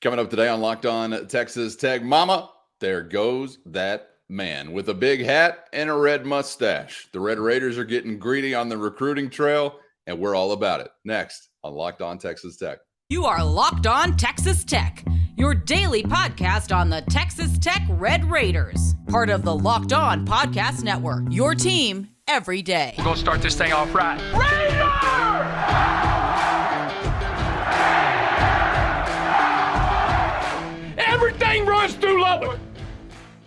Coming up today on Locked On Texas Tech, Mama, there goes that man with a big hat and a red mustache. The Red Raiders are getting greedy on the recruiting trail, and we're all about it. Next on Locked On Texas Tech. You are Locked On Texas Tech, your daily podcast on the Texas Tech Red Raiders, part of the Locked On Podcast Network, your team every day. We're going to start this thing off right. Raider! Everything runs through Lubbock.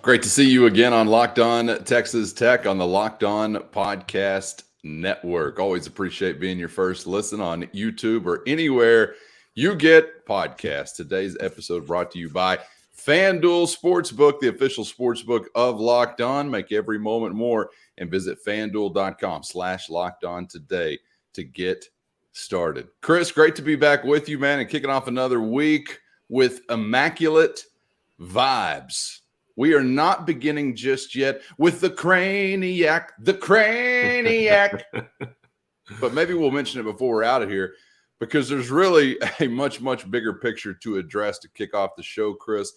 Great to see you again on Locked On Texas Tech on the Locked On Podcast Network. Always appreciate being your first listen on YouTube or anywhere you get podcasts. Today's episode brought to you by FanDuel Sportsbook, the official sportsbook of Locked On. Make every moment more and visit FanDuel.com/LockedOn today to get started. Chris, great to be back with you, man, and kicking off another week with immaculate vibes. We are not beginning just yet with the craniac, but maybe we'll mention it before we're out of here because there's really a much, much bigger picture to address to kick off the show, Chris.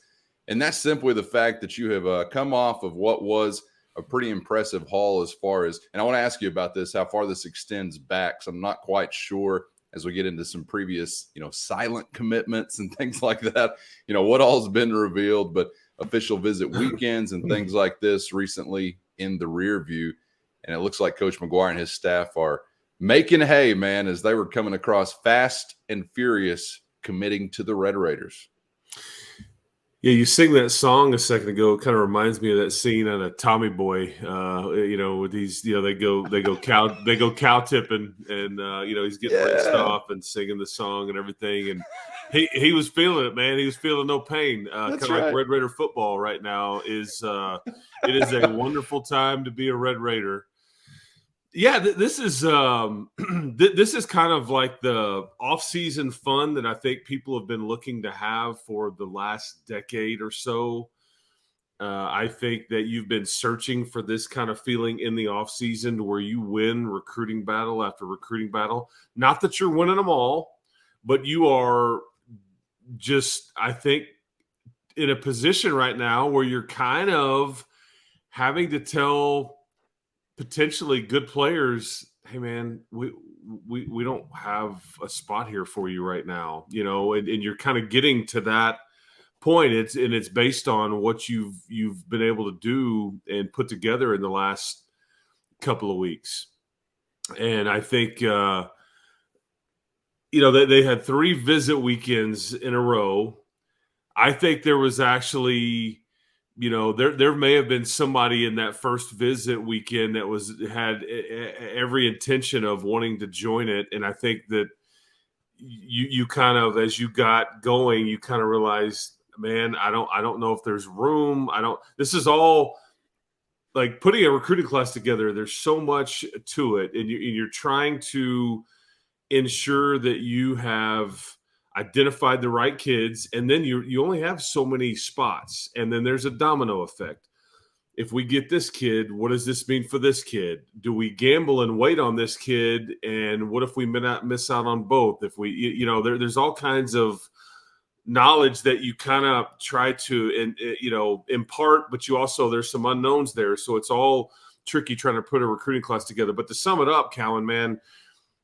And that's simply the fact that you have come off of what was a pretty impressive haul as far as, and I want to ask you about this, how far this extends back. So I'm not quite sure as we get into some previous, silent commitments and things like that, what all's been revealed, but official visit weekends and things like this recently in the rear view. And it looks like Coach McGuire and his staff are making hay, man, as they were coming across fast and furious, committing to the Red Raiders. Yeah, you sing that song a second ago. It kind of reminds me of that scene on a Tommy Boy. With these, they go cow tipping, and he's getting rinsed off and singing the song and everything. And he was feeling it, man. He was feeling no pain. Kind of like Red Raider football right now is. It is a wonderful time to be a Red Raider. Yeah, this is this is kind of like the off-season fun that I think people have been looking to have for the last decade or so. I think that you've been searching for this kind of feeling in the off-season where you win recruiting battle after recruiting battle. Not that you're winning them all, but you are just, I think, in a position right now where you're kind of having to tell potentially good players, hey man, we don't have a spot here for you right now, and you're kind of getting to that point. It's based on what you've been able to do and put together in the last couple of weeks. And I think they had 3 visit weekends in a row. I think there was actually there may have been somebody in that first visit weekend that had every intention of wanting to join it. And I think that you kind of, as you got going, you kind of realized, man, I don't know if there's room. This is all like putting a recruiting class together. There's so much to it. And you're trying to ensure that you have identified the right kids, and then you only have so many spots, and then there's a domino effect. If we get this kid, what does this mean for this kid? Do we gamble and wait on this kid, and what if we miss out on both? If we, there's all kinds of knowledge that you kind of try to impart, but you also, there's some unknowns there, so it's all tricky trying to put a recruiting class together. But to sum it up, Cowan, man,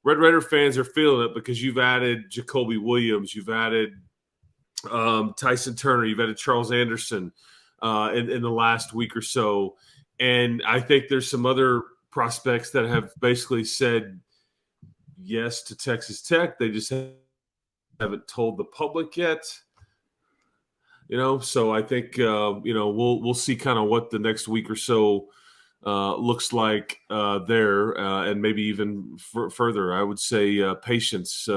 Red Raider fans are feeling it because you've added Jacoby Williams, you've added Tyson Turner, you've added Charles Anderson in the last week or so. And I think there's some other prospects that have basically said yes to Texas Tech. They just haven't told the public yet. So I think, we'll see kind of what the next week or so looks like there, and maybe even further. I would say patience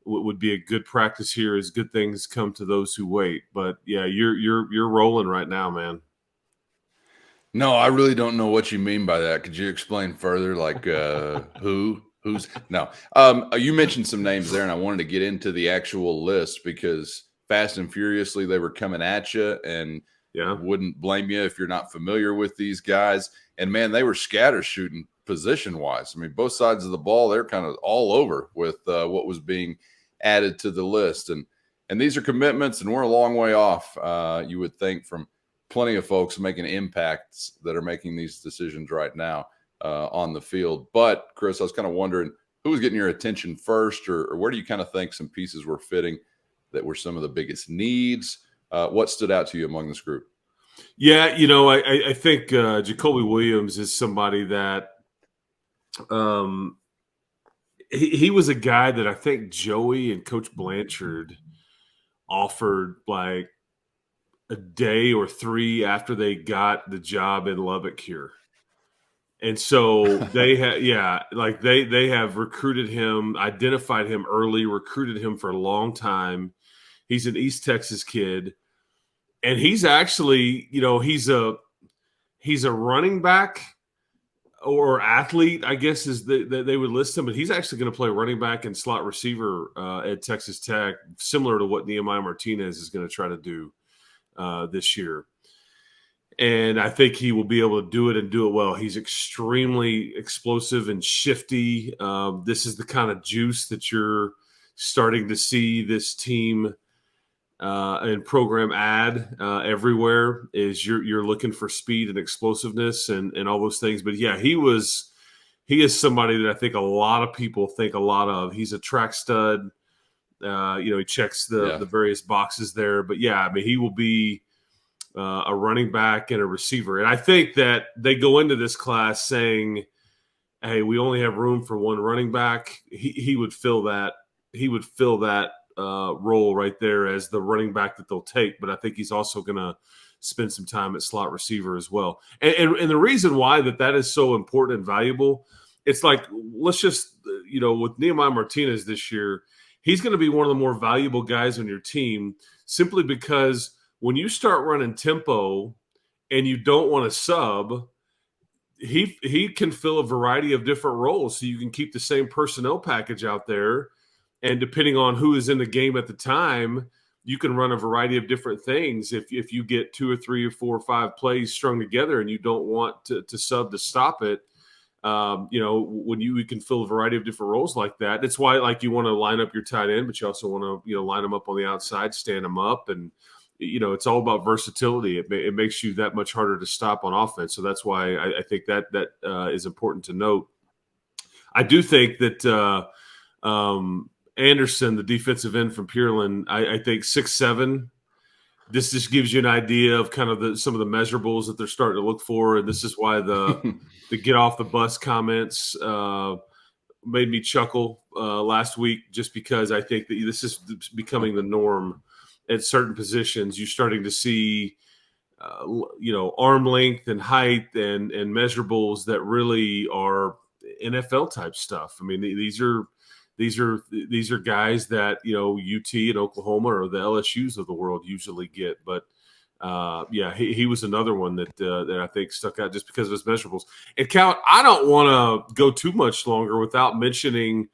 would be a good practice here as good things come to those who wait. But yeah, you're rolling right now, man. No, I really don't know what you mean by that. Could you explain further? Like who's no? You mentioned some names there, and I wanted to get into the actual list because fast and furiously they were coming at you, and wouldn't blame you if you're not familiar with these guys. And, man, they were scatter shooting position-wise. I mean, both sides of the ball, they're kind of all over with what was being added to the list. And And these are commitments, and we're a long way off, you would think, from plenty of folks making impacts that are making these decisions right now on the field. But, Chris, I was kind of wondering who was getting your attention first, or where do you kind of think some pieces were fitting that were some of the biggest needs? What stood out to you among this group? Yeah, I think Jacoby Williams is somebody that he was a guy that I think Joey and Coach Blanchard offered like a day or 3 after they got the job in Lubbock here. And so they they have recruited him, identified him early, recruited him for a long time. He's an East Texas kid. And he's actually, he's a running back or athlete, I guess is that they would list him, but he's actually going to play running back and slot receiver at Texas Tech, similar to what Nehemiah Martinez is going to try to do this year. And I think he will be able to do it and do it well. He's extremely explosive and shifty. This is the kind of juice that you're starting to see this team and program add everywhere. Is you're looking for speed and explosiveness and all those things. But yeah, he is somebody that I think a lot of people think a lot of. He's a track stud. He checks the various boxes there. But yeah, I mean, he will be a running back and a receiver. And I think that they go into this class saying, hey, we only have room for one running back. He would fill that. He would fill that role right there as the running back that they'll take. But I think he's also going to spend some time at slot receiver as well. And the reason why that is so important and valuable, it's like, let's just, with Nehemiah Martinez this year, he's going to be one of the more valuable guys on your team simply because when you start running tempo and you don't want to sub, he can fill a variety of different roles. So you can keep the same personnel package out there. And depending on who is in the game at the time, you can run a variety of different things. If you get 2 or 3 or 4 or 5 plays strung together and you don't want to sub to stop it, when we can fill a variety of different roles like that. That's why, like, you want to line up your tight end, but you also want to, line them up on the outside, stand them up. And, it's all about versatility. It makes you that much harder to stop on offense. So that's why I think that is important to note. I do think that Anderson, the defensive end from Pearland, I think 6'7". This just gives you an idea of kind of some of the measurables that they're starting to look for, and this is why the get off the bus comments made me chuckle last week, just because I think that this is becoming the norm at certain positions. You're starting to see, arm length and height and measurables that really are NFL type stuff. I mean, these are guys that, UT and Oklahoma or the LSUs of the world usually get. But he was another one that I think stuck out just because of his measurables. And Cal, I don't want to go too much longer without mentioning.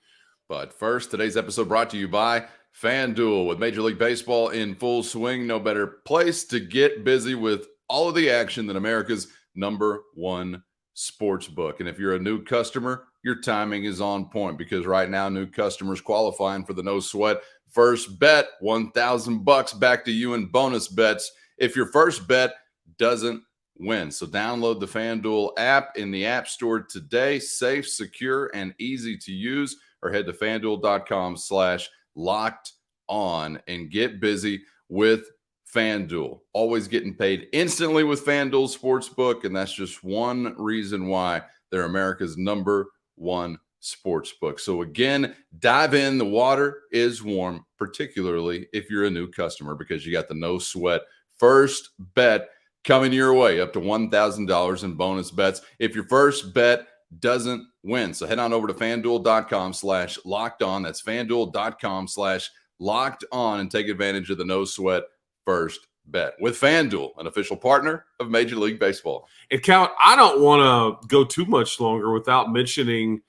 But first, today's episode brought to you by FanDuel. With Major League Baseball in full swing, no better place to get busy with all of the action than America's #1 sports book. And if you're a new customer, your timing is on point, because right now new customers qualifying for the no sweat first bet, $1,000 back to you in bonus bets if your first bet doesn't win. So download the FanDuel app in the App Store today. Safe, secure, and easy to use. Or head to FanDuel.com/locked-on and get busy with FanDuel. Always getting paid instantly with FanDuel Sportsbook, and that's just one reason why they're America's #1 sportsbook. So again, dive in. The water is warm, particularly if you're a new customer, because you got the no sweat first bet coming your way, up to $1,000 in bonus bets if your first bet doesn't win. So head on over to FanDuel.com/locked-on. That's FanDuel.com/locked-on and take advantage of the no sweat first bet with FanDuel, an official partner of Major League Baseball. And Cal, I don't want to go too much longer without mentioning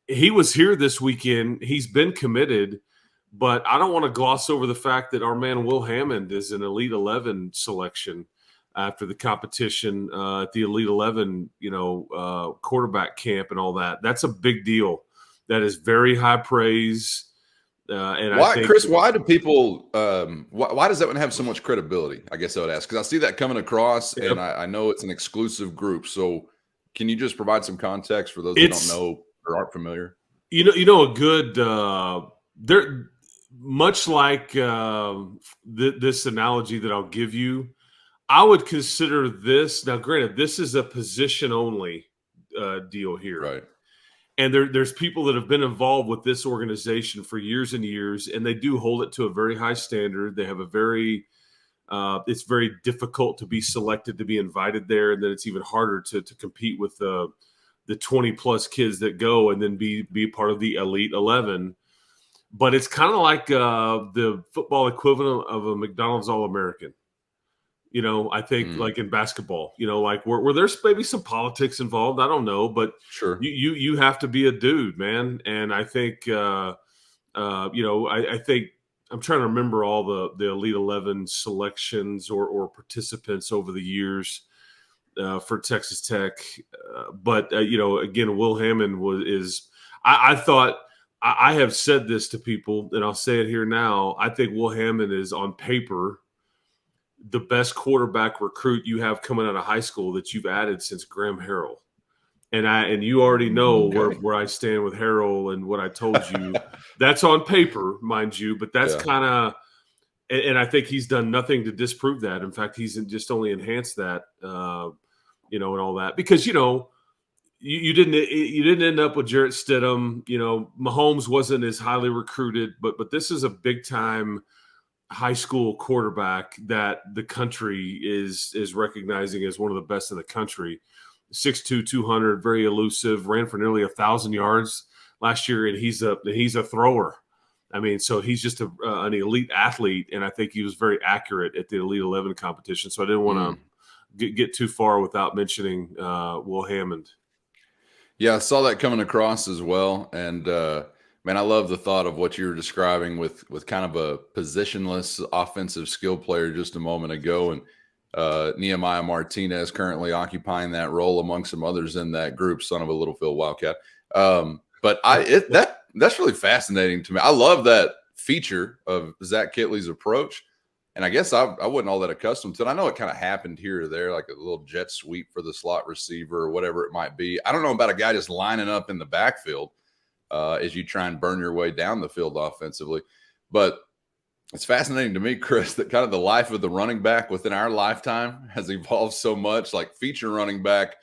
he was here this weekend. He's been committed, but I don't want to gloss over the fact that our man Will Hammond is an Elite 11 selection after the competition at the Elite 11, quarterback camp and all that. That's a big deal. That is very high praise. And Why, I think, Chris? Why do people? Why does that one have so much credibility? I guess I would ask, because I see that coming across, and I know it's an exclusive group. So, can you just provide some context for those that don't know or aren't familiar? a good they're much like this analogy that I'll give you. I would consider this now. Granted, this is a position only deal here, Right. and there's people that have been involved with this organization for years and years, and they do hold it to a very high standard. They have a very it's very difficult to be selected to be invited there, and then it's even harder to compete with the 20 plus kids that go and then be part of the Elite 11. But it's kind of like the football equivalent of a McDonald's All-American. I think like in basketball, like where there's maybe some politics involved. I don't know, but Sure. you have to be a dude, man. And I think, I think I'm trying to remember all the Elite 11 selections or participants over the years for Texas Tech. But again, Will Hammond I thought, I have said this to people, and I'll say it here now. I think Will Hammond is on paper the best quarterback recruit you have coming out of high school that you've added since Graham Harrell. And you already know where I stand with Harrell and what I told you. That's on paper, mind you, but that's kind of, and I think he's done nothing to disprove that. In fact, he's just only enhanced that, and all that, because, you didn't end up with Jarrett Stidham. Mahomes wasn't as highly recruited, but this is a big time high school quarterback that the country is recognizing as one of the best in the country. 6'2", 200, very elusive, ran for nearly 1,000 yards last year, and he's a thrower. I mean, so he's just an elite athlete, and I think he was very accurate at the Elite 11 competition. So I didn't want to get too far without mentioning Will Hammond. Yeah, I saw that coming across as well, and man, I love the thought of what you were describing with kind of a positionless offensive skill player just a moment ago, and Nehemiah Martinez currently occupying that role among some others in that group, son of a Little Phil Wildcat. But that's really fascinating to me. I love that feature of Zach Kitley's approach, and I guess I wasn't all that accustomed to it. I know it kind of happened here or there, like a little jet sweep for the slot receiver or whatever it might be. I don't know about a guy just lining up in the backfield as you try and burn your way down the field offensively. But it's fascinating to me, Chris, that kind of the life of the running back within our lifetime has evolved so much, like feature running back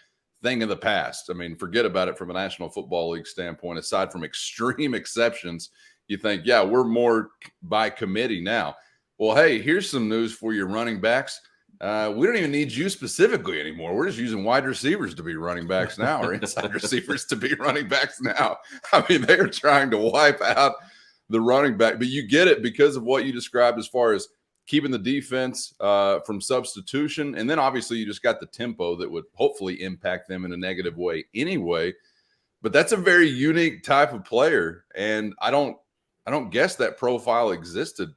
thing of the past. I mean, forget about it from a National Football League standpoint. Aside from extreme exceptions, you think, yeah, we're more by committee now. Well, hey, here's some news for your running backs. We don't even need you specifically anymore. We're just using wide receivers to be running backs now, or inside receivers to be running backs now. I mean, they are trying to wipe out the running back, but you get it because of what you described as far as keeping the defense from substitution. And then obviously you just got the tempo that would hopefully impact them in a negative way anyway. But that's a very unique type of player. And I don't guess that profile existed,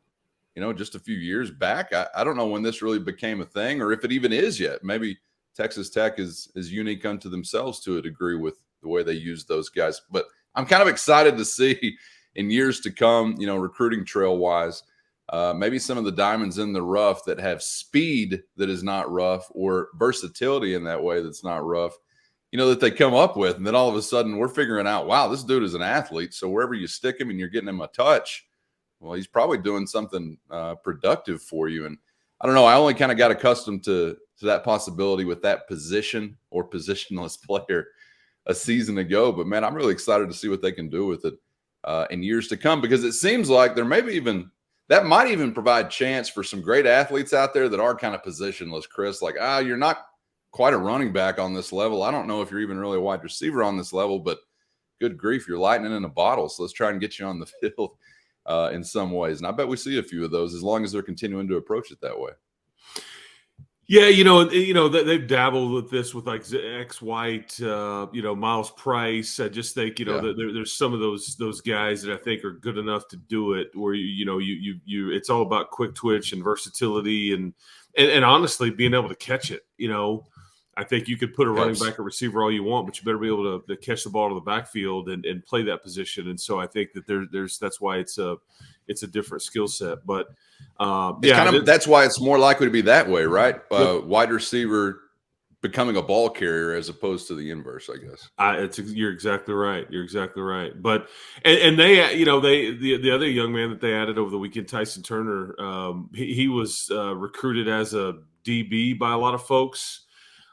just a few years back. I don't know when this really became a thing, or if it even is yet. Maybe Texas Tech is unique unto themselves to a degree with the way they use those guys. But I'm kind of excited to see in years to come, recruiting trail wise, maybe some of the diamonds in the rough that have speed that is not rough, or versatility in that way that's not rough, that they come up with. And then all of a sudden we're figuring out, wow, this dude is an athlete. So wherever you stick him and you're getting him a touch, well, he's probably doing something productive for you. And I don't know, I only kind of got accustomed to that possibility with that position or positionless player a season ago. But man, I'm really excited to see what they can do with it in years to come, because it seems like there maybe even that might even provide chance for some great athletes out there that are kind of positionless, Chris. Like, you're not quite a running back on this level. I don't know if you're even really a wide receiver on this level, but good grief, you're lightning in a bottle. So let's try and get you on the field in some ways. And I bet we see a few of those as long as they're continuing to approach it that way. Yeah, they've dabbled with this with like X White, Miles Price. I just think, there's some of those guys that I think are good enough to do it, where you it's all about quick twitch and versatility and honestly being able to catch it. I think you could put a running Helps. back or receiver all you want, but you better be able to catch the ball to the backfield and play that position. And so I think that that's why it's a different skill set. But that's why it's more likely to be that way, right? Wide receiver becoming a ball carrier as opposed to the inverse, I guess. You're exactly right. You're exactly right. But and they, the other young man that they added over the weekend, Tyson Turner, he was recruited as a DB by a lot of folks.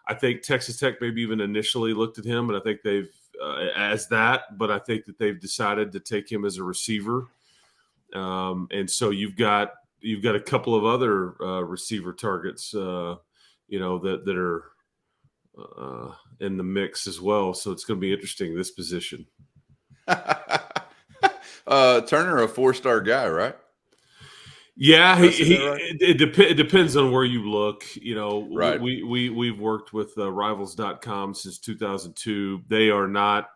I think Texas Tech maybe even initially looked at him, but I think they've as that. But I think that they've decided to take him as a receiver, and so you've got a couple of other receiver targets, that are in the mix as well. So it's going to be interesting, this position. Turner, a 4-star guy, right? Yeah, Right? it depends on where you look. Right. We've worked with Rivals.com since 2002. They are not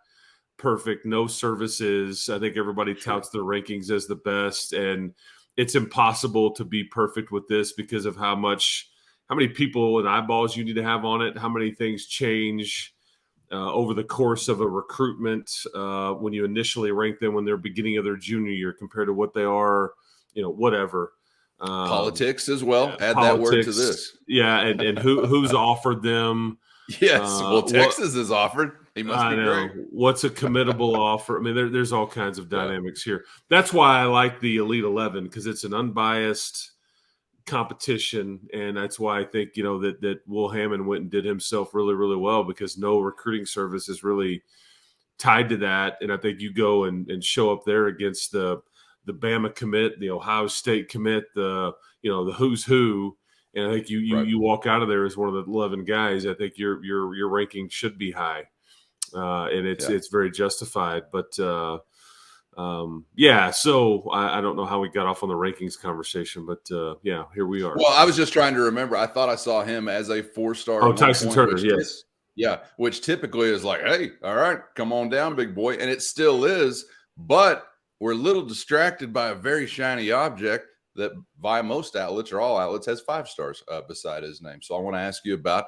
perfect, no services. I think everybody touts their rankings as the best, and it's impossible to be perfect with this because of how many people and eyeballs you need to have on it, how many things change over the course of a recruitment when you initially rank them when they're beginning of their junior year compared to what they are, whatever. Politics as well. Add politics, that word to this. Yeah, and who's offered them. Yes. Well, Texas is offered. He must be great. What's a committable offer? I mean, there's all kinds of dynamics here. That's why I like the Elite 11, because it's an unbiased competition, and that's why I think that Will Hammond went and did himself really, really well, because no recruiting service is really tied to that. And I think you go and show up there against the Bama commit, the Ohio State commit, the who's who, and I think you walk out of there as one of the 11 guys. I think your ranking should be high, and it's very justified. But So I don't know how we got off on the rankings conversation, but here we are. Well, I was just trying to remember. I thought I saw him as a 4-star. Oh, Tyson Turner, yes. Which typically is like, hey, all right, come on down, big boy. And it still is, but we're a little distracted by a very shiny object that via most outlets or all outlets has 5 stars beside his name. So I want to ask you about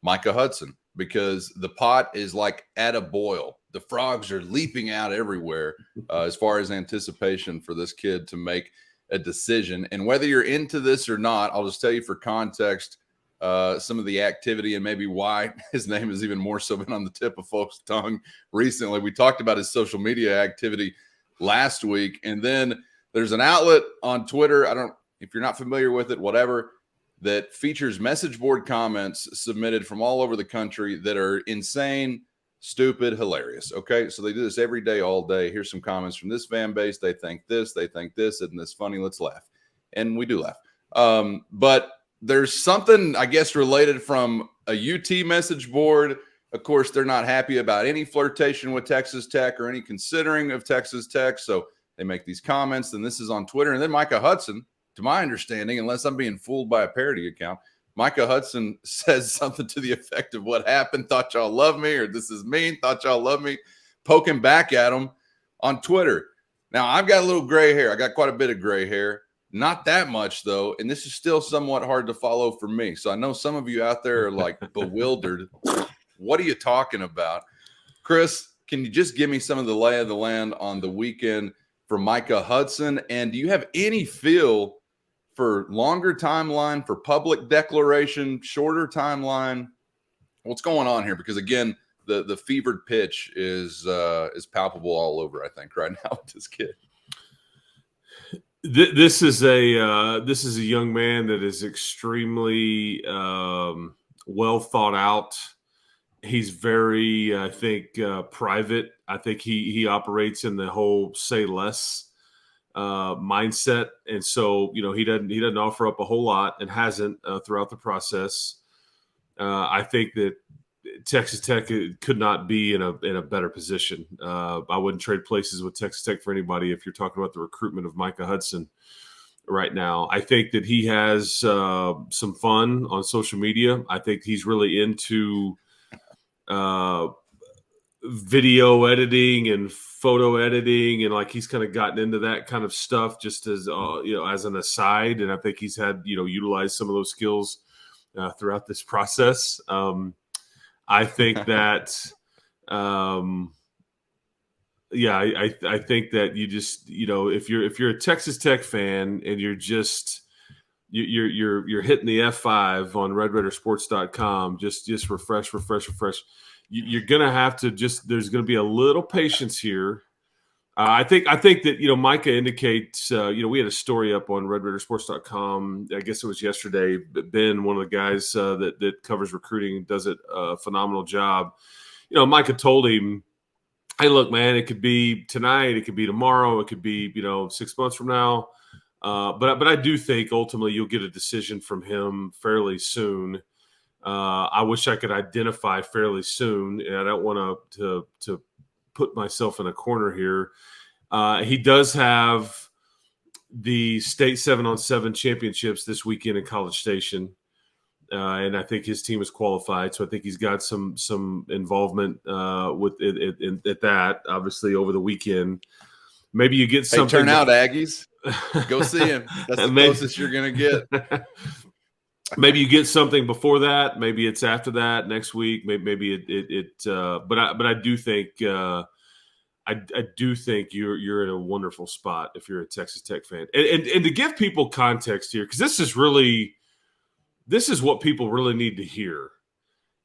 Micah Hudson, because the pot is like at a boil. The frogs are leaping out everywhere as far as anticipation for this kid to make a decision. And whether you're into this or not, I'll just tell you for context, some of the activity and maybe why his name has even more so been on the tip of folks' tongue recently. We talked about his social media activity last week. And then there's an outlet on Twitter, if you're not familiar with it, whatever, that features message board comments submitted from all over the country that are insane, stupid, hilarious. Okay, so they do this every day, all day. Here's some comments from this fan base. They think this, isn't this funny? Let's laugh. And we do laugh. But there's something, I guess, related from a UT message board. Of course, they're not happy about any flirtation with Texas Tech or any considering of Texas Tech. So they make these comments, and this is on Twitter. And then Micah Hudson, to my understanding, unless I'm being fooled by a parody account, Micah Hudson says something to the effect of what happened, thought y'all love me, or this is mean, thought y'all love me, poking back at him on Twitter. Now, I've got a little gray hair. I got quite a bit of gray hair. Not that much, though, and this is still somewhat hard to follow for me. So I know some of you out there are like bewildered. What are you talking about? Chris, can you just give me some of the lay of the land on the weekend for Micah Hudson? And do you have any feel for longer timeline, for public declaration, shorter timeline? What's going on here? Because again, the fevered pitch is palpable all over, I think, right now with this kid. This is a young man that is extremely well thought out. He's very, I think, private. I think he operates in the whole say less mindset, and so he doesn't offer up a whole lot and hasn't throughout the process. I think that Texas Tech could not be in a better position. I wouldn't trade places with Texas Tech for anybody if you're talking about the recruitment of Micah Hudson right now. I think that he has some fun on social media. I think he's really into video editing and photo editing, and like he's kind of gotten into that kind of stuff just as as an aside. And I think he's had utilized some of those skills throughout this process. I think that, I think that you just, if you're a Texas Tech fan and you're hitting the F5 on RedRaidersports.com, just refresh. You're gonna have to there's gonna be a little patience here. I think that Micah indicates. We had a story up on RedRaidersports.com. I guess it was yesterday. Ben, one of the guys that covers recruiting, does a phenomenal job. Micah told him, "Hey, look, man, it could be tonight, it could be tomorrow, it could be 6 months from now." But I do think ultimately you'll get a decision from him fairly soon. I wish I could identify fairly soon, and I don't want to put myself in a corner here. He does have the state 7-on-7 championships this weekend in College Station, and I think his team is qualified. So I think he's got some involvement with it at that. Obviously, over the weekend, maybe you get something. Turn out, Aggies. Go see him. That's the closest you're going to get. Maybe you get something before that. Maybe it's after that next week. Maybe but I do think I do think you're in a wonderful spot if you're a Texas Tech fan. And to give people context here, because this is what people really need to hear.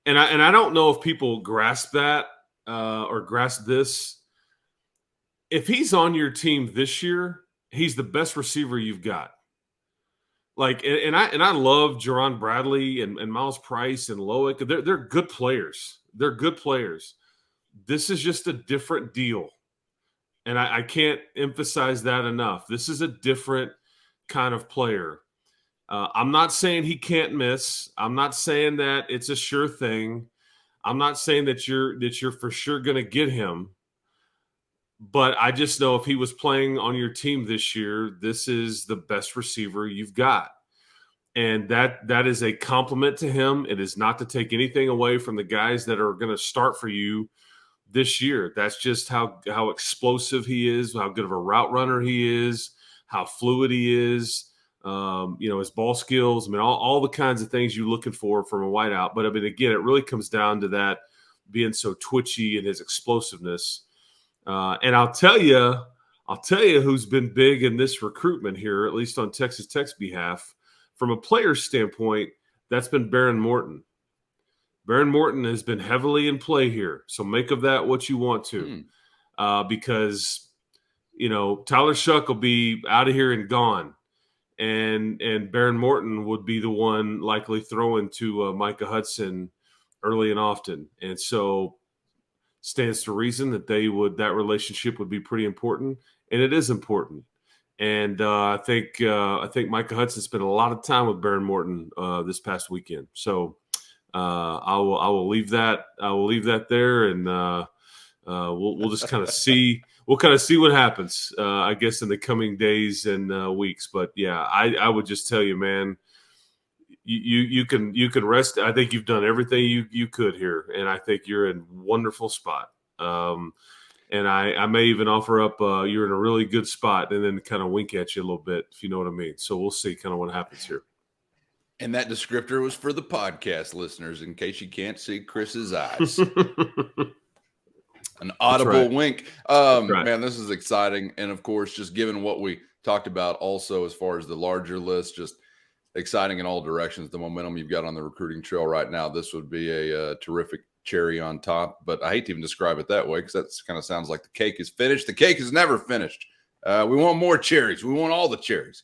And I don't know if people grasp that or grasp this. If he's on your team this year, he's the best receiver you've got. Like, and I love Jerron Bradley and Miles Price and Loic. They're good players. They're good players. This is just a different deal. And I can't emphasize that enough. This is a different kind of player. I'm not saying he can't miss. I'm not saying that it's a sure thing. I'm not saying that you're for sure going to get him. But I just know if he was playing on your team this year, this is the best receiver you've got. And that is a compliment to him. It is not to take anything away from the guys that are going to start for you this year. That's just how explosive he is, how good of a route runner he is, how fluid he is, his ball skills. I mean, all the kinds of things you're looking for from a wideout. But I mean, again, it really comes down to that being so twitchy and his explosiveness. And I'll tell you who's been big in this recruitment here, at least on Texas Tech's behalf. From a player's standpoint, that's been Baron Morton. Baron Morton has been heavily in play here. So make of that what you want to. Because, Tyler Shuck will be out of here and gone. And Baron Morton would be the one likely throwing to Micah Hudson early and often. And so stands to reason that that relationship would be pretty important, and it is important. And I think Micah Hudson spent a lot of time with Baron Morton this past weekend. So I will leave that there, and we'll just kind of see. We'll kind of see what happens, I guess, in the coming days and weeks. But yeah, I would just tell you, man. You can rest. I think you've done everything you could here, and I think you're in a wonderful spot. And I may even offer up you're in a really good spot, and then kind of wink at you a little bit, if you know what I mean. So we'll see kind of what happens here. And that descriptor was for the podcast listeners, in case you can't see Chris's eyes. An audible wink. Right. Man, this is exciting, and of course, just given what we talked about, also as far as the larger list, just exciting in all directions. The momentum you've got on the recruiting trail right now, this would be a terrific cherry on top. But I hate to even describe it that way, because that kind of sounds like the cake is finished. The cake is never finished. We want more cherries. We want all the cherries.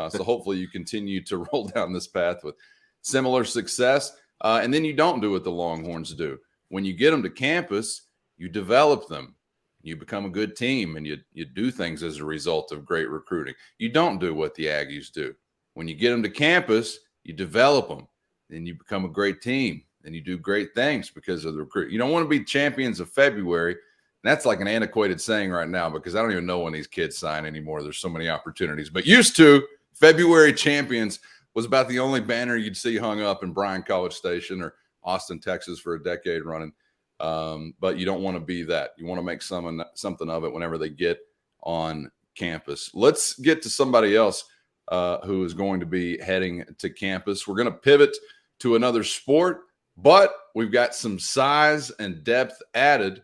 So hopefully you continue to roll down this path with similar success. And then you don't do what the Longhorns do. When you get them to campus, you develop them. You become a good team, and you do things as a result of great recruiting. You don't do what the Aggies do. When you get them to campus, you develop them. Then you become a great team. Then you do great things because of the recruit. You don't want to be champions of February. That's like an antiquated saying right now, because I don't even know when these kids sign anymore. There's so many opportunities. But used to, February champions was about the only banner you'd see hung up in Bryan College Station or Austin, Texas for a decade running. But you don't want to be that. You want to make something of it whenever they get on campus. Let's get to somebody else who is going to be heading to campus. We're going to pivot to another sport. but we've got some size and depth added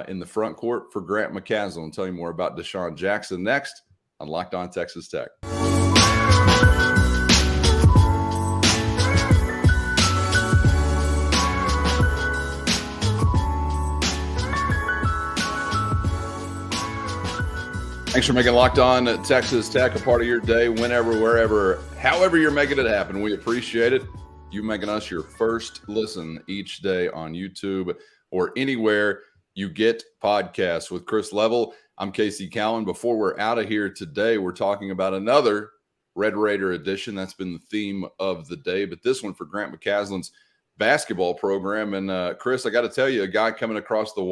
in the front court for Grant McCaslin. I'll tell you more about Dishon Jackson next on Locked On Texas Tech. Thanks for making Locked On Texas Tech a part of your day, whenever, wherever, however you're making it happen. We appreciate it. You making us your first listen each day on YouTube or anywhere you get podcasts. With Chris Level, I'm Casey Cowan. Before we're out of here today, we're talking about another Red Raider edition. That's been the theme of the day, but this one for Grant McCaslin's basketball program. And Chris, I got to tell you, a guy coming across the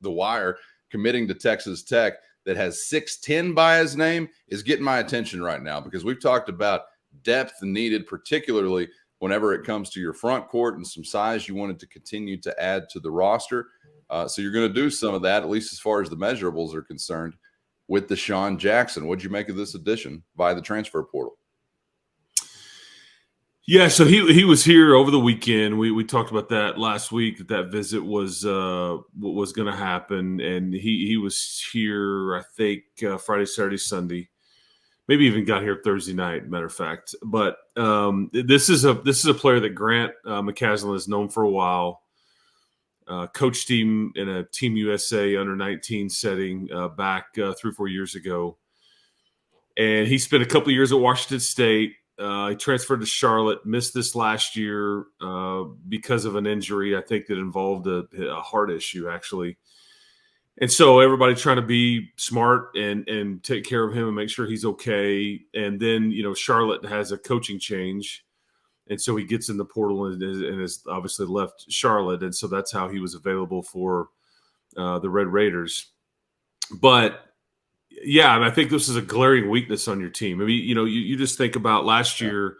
wire, committing to Texas Tech, that has 6'10" by his name is getting my attention right now, because we've talked about depth needed, particularly whenever it comes to your front court and some size you wanted to continue to add to the roster. So you're going to do some of that, at least as far as the measurables are concerned, with Dishon Jackson. What'd you make of this addition via the transfer portal? Yeah, so he was here over the weekend. We talked about that last week, that visit was what was going to happen, and he was here, I think, Friday, Saturday, Sunday, maybe even got here Thursday night. Matter of fact, but this is a player that Grant McCaslin has known for a while. Coached him in a Team USA under-19 setting back 3 or 4 years ago, and he spent a couple of years at Washington State. He transferred to Charlotte, missed this last year because of an injury, I think, that involved a heart issue, actually. And so everybody trying to be smart and take care of him and make sure he's okay. And then, Charlotte has a coaching change. And so he gets in the portal and has obviously left Charlotte. And so that's how he was available for the Red Raiders. But yeah, I think this is a glaring weakness on your team. I mean, you just think about last year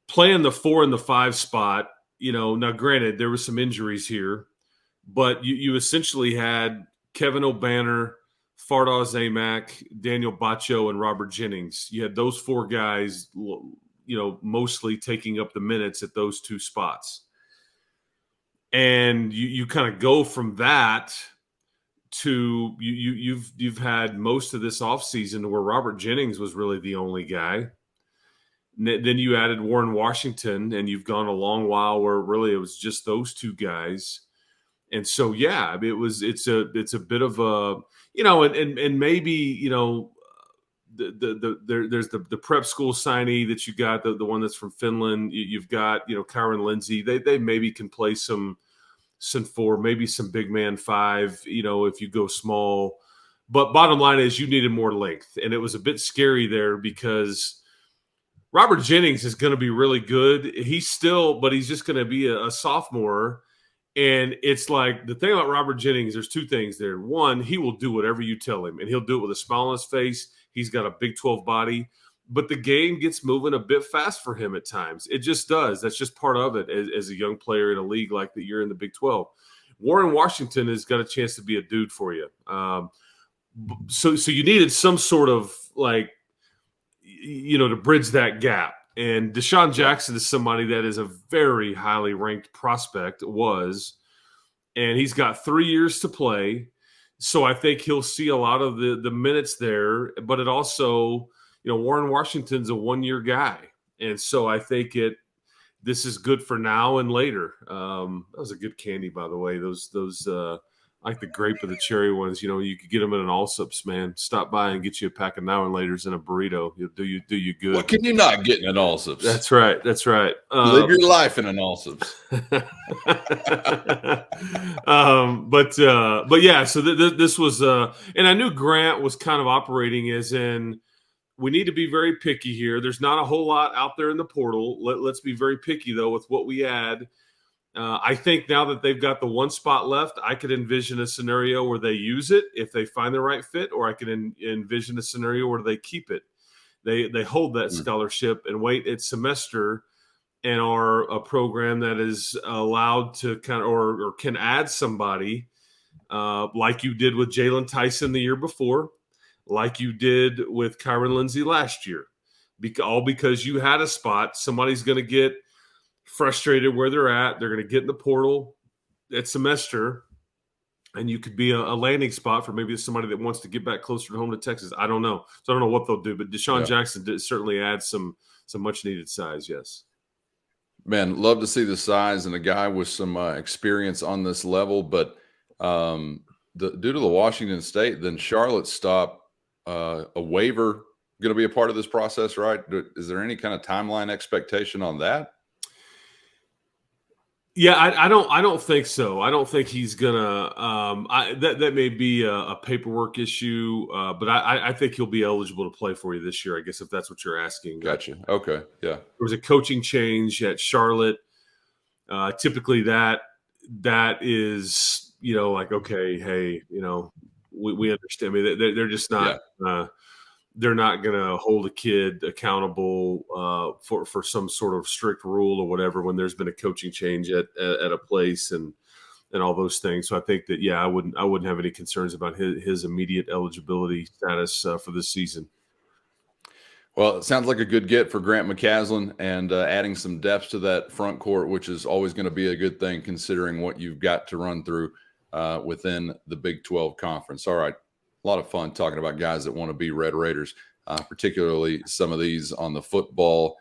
playing the 4 and the 5 spot. Now granted there were some injuries here, but you essentially had Kevin O'Banner, Fardaws Amack, Daniel Bacho, and Robert Jennings. You had those 4 guys, mostly taking up the minutes at those 2 spots, and you kind of go from that to you've had most of this offseason where Robert Jennings was really the only guy. Then you added Warren Washington, and you've gone a long while where really it was just those 2 guys. And so, yeah, it's a bit of a, and maybe, there's the prep school signee that you got, the one that's from Finland. You've got, Kyron Lindsay. They maybe can play some 4, maybe some big man 5, if you go small. But bottom line is you needed more length. And it was a bit scary there because Robert Jennings is going to be really good. But he's just going to be a sophomore. And it's like the thing about Robert Jennings, there's 2 things there. One, he will do whatever you tell him, and he'll do it with a smile on his face. He's got a Big 12 body. But the game gets moving a bit fast for him at times. It just does. That's just part of it as a young player in a league like that you're in the Big 12. Warren Washington has got a chance to be a dude for you. So you needed some sort of to bridge that gap. And Dishon Jackson is somebody that is a very highly ranked prospect, and he's got 3 years to play. So I think he'll see a lot of the minutes there, but it also – Warren Washington's a 1-year guy. And so I think this is good for now and later. That was a good candy, by the way. Those like the grape of the cherry ones, you could get them at an Allsup's, man. Stop by and get you a pack of Now and Laters and a burrito. You'll do you good. What can you not get in an Allsup's? That's right. Live your life in an Allsup's. But yeah, so this was and I knew Grant was kind of operating as in, we need to be very picky here. There's not a whole lot out there in the portal. Let's be very picky, though, with what we add. I think now that they've got the 1 spot left, I could envision a scenario where they use it if they find the right fit, or I could envision a scenario where they keep it. They hold that scholarship and wait its semester and are a program that is allowed to kind of or can add somebody like you did with Jalen Tyson the year before, like you did with Kyron Lindsay last year, all because you had a spot. Somebody's going to get frustrated where they're at. They're going to get in the portal at semester, and you could be a landing spot for maybe somebody that wants to get back closer to home to Texas. I don't know. So I don't know what they'll do, but Dishon Jackson did certainly add some much needed size. Yes. Man, love to see the size and a guy with some experience on this level, but due to the Washington State, then Charlotte stop, a waiver going to be a part of this process, right? Is there any kind of timeline expectation on that? Yeah, I don't think so. I don't think he's gonna. That may be a paperwork issue, but I think he'll be eligible to play for you this year. I guess if that's what you're asking. Gotcha. Okay. Yeah. There was a coaching change at Charlotte. Typically, that is like, okay, hey, we understand. I mean, they're just not. Yeah. They're not going to hold a kid accountable for some sort of strict rule or whatever when there's been a coaching change at a place and all those things. So I think that, I wouldn't have any concerns about his immediate eligibility status for this season. Well, it sounds like a good get for Grant McCasland and adding some depth to that front court, which is always going to be a good thing considering what you've got to run through within the Big 12 conference. All right. A lot of fun talking about guys that want to be Red Raiders, particularly some of these on the football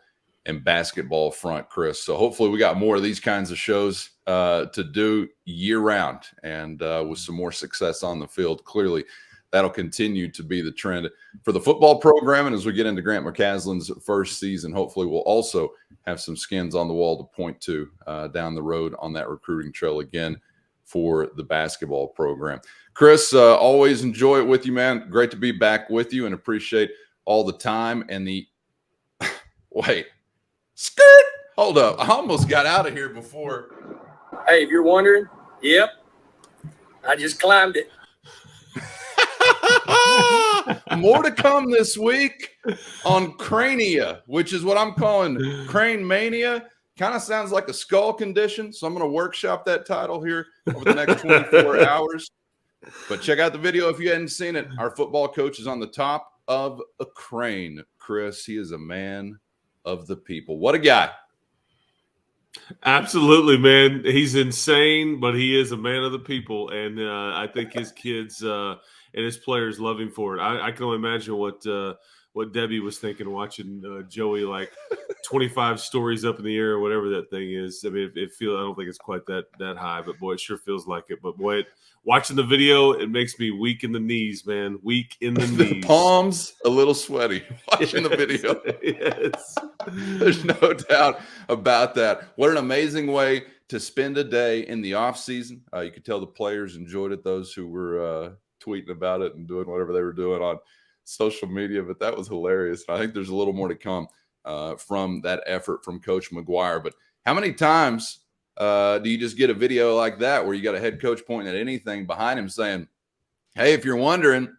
and basketball front, Chris. So hopefully we got more of these kinds of shows to do year round and with some more success on the field. Clearly, that'll continue to be the trend for the football program. And as we get into Grant McCasland's first season, hopefully we'll also have some skins on the wall to point to down the road on that recruiting trail again for the basketball program. Chris, always enjoy it with you, man. Great to be back with you and appreciate all the time and the wait, skirt. Hold up. I almost got out of here before. Hey, if you're wondering, yep, I just climbed it. More to come this week on Crania, which is what I'm calling Crane Mania. Kind of sounds like a skull condition, so I'm going to workshop that title here over the next 24 hours. But check out the video if you hadn't seen it. Our football coach is on the top of a crane. Chris, he is a man of the people. What a guy. Absolutely, man. He's insane, but he is a man of the people. And I think his kids and his players love him for it. I can only imagine what Debbie was thinking watching Joey like 25 stories up in the air or whatever that thing is. I mean, I don't think it's quite that high, but boy, it sure feels like it. But boy, watching the video, it makes me weak in the knees, man. Weak in the knees. Palms a little sweaty watching the video. Yes. There's no doubt about that. What an amazing way to spend a day in the off season. You could tell the players enjoyed it, those who were tweeting about it and doing whatever they were doing on social media, but that was hilarious. I think there's a little more to come from that effort from Coach McGuire. But how many times do you just get a video like that where you got a head coach pointing at anything behind him saying, hey, if you're wondering,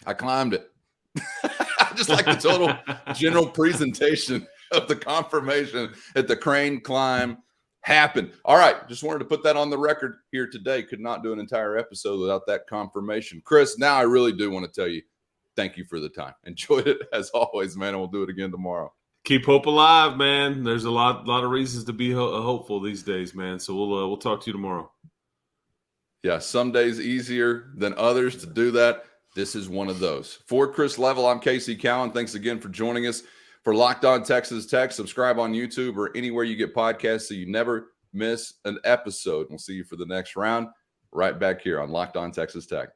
I climbed it. I just like the total general presentation of the confirmation that the crane climb happened. All right. Just wanted to put that on the record here today. Could not do an entire episode without that confirmation. Chris, now I really do want to tell you, thank you for the time. Enjoyed it as always, man. And we'll do it again tomorrow. Keep hope alive, man. There's a lot of reasons to be hopeful these days, man. So we'll talk to you tomorrow. Yeah, some days easier than others to do that. This is one of those. For Chris Level, I'm Casey Cowan. Thanks again for joining us for Locked On Texas Tech. Subscribe on YouTube or anywhere you get podcasts so you never miss an episode. We'll see you for the next round right back here on Locked On Texas Tech.